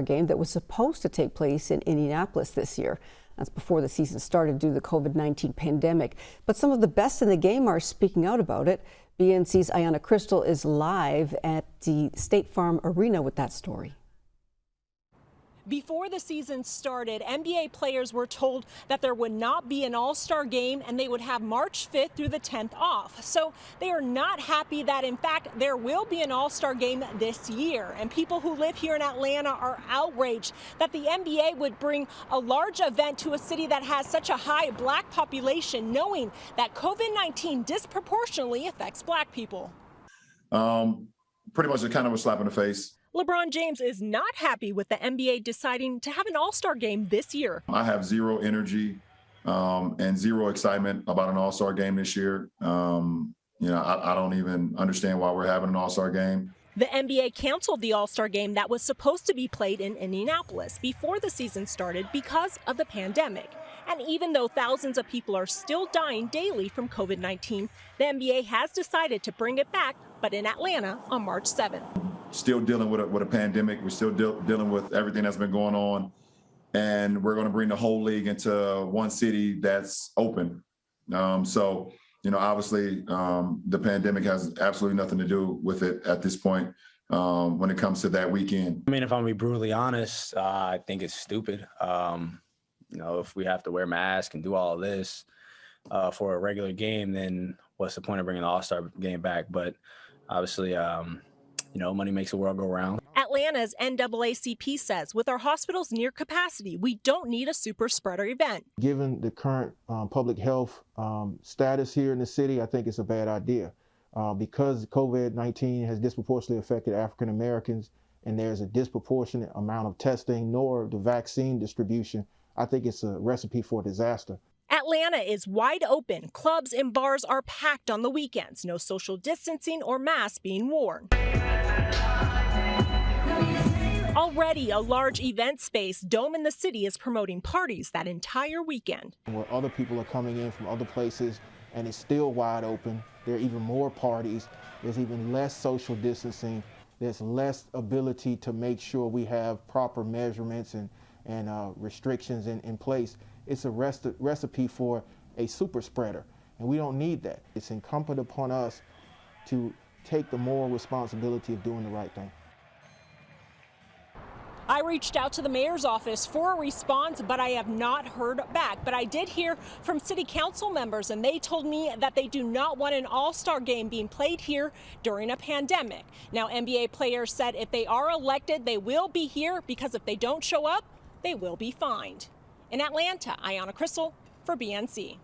Game that was supposed to take place in Indianapolis this year. That's before the season started due to the COVID-19 pandemic. But some of the best in the game are speaking out about it. BNC's Ayanna Crystal is live at the State Farm Arena with that story. Before the season started, NBA players were told that there would not be an All-Star game and they would have March 5th through the 10th off. So they are not happy that, in fact, there will be an All-Star game this year. And people who live here in Atlanta are outraged that the NBA would bring a large event to a city that has such a high black population, knowing that COVID-19 disproportionately affects black people. Pretty much a kind of a slap in the face. LeBron James is not happy with the NBA deciding to have an All-Star game this year. I have zero energy and zero excitement about an All-Star game this year. I don't even understand why we're having an All-Star game. The NBA canceled the All-Star game that was supposed to be played in Indianapolis before the season started because of the pandemic. And even though thousands of people are still dying daily from COVID-19, the NBA has decided to bring it back, but in Atlanta on March 7th. Still dealing with a pandemic. We're still dealing with everything that's been going on. And we're going to bring the whole league into one city that's open. Obviously, the pandemic has absolutely nothing to do with it at this point when it comes to that weekend. I mean, if I'm going to be brutally honest, I think it's stupid. If we have to wear masks and do all of this for a regular game, then what's the point of bringing the All-Star game back? But obviously, money makes the world go round. Atlanta's NAACP says with our hospitals near capacity, we don't need a super spreader event. Given the current public health status here in the city, I think it's a bad idea. Because COVID-19 has disproportionately affected African Americans and there's a disproportionate amount of testing nor the vaccine distribution, I think it's a recipe for disaster. Atlanta is wide open. Clubs and bars are packed on the weekends. No social distancing or masks being worn. Already a large event space, Dome in the City, is promoting parties that entire weekend. Where other people are coming in from other places and it's still wide open. There are even more parties. There's even less social distancing. There's less ability to make sure we have proper measurements and restrictions in place. It's a recipe for a super spreader, and we don't need that. It's incumbent upon us to take the moral responsibility of doing the right thing. I reached out to the mayor's office for a response, but I have not heard back. But I did hear from city council members, and they told me that they do not want an All-Star game being played here during a pandemic. Now, NBA players said if they are elected, they will be here, because if they don't show up, they will be fined. In Atlanta, Ayanna Crystal for BNC.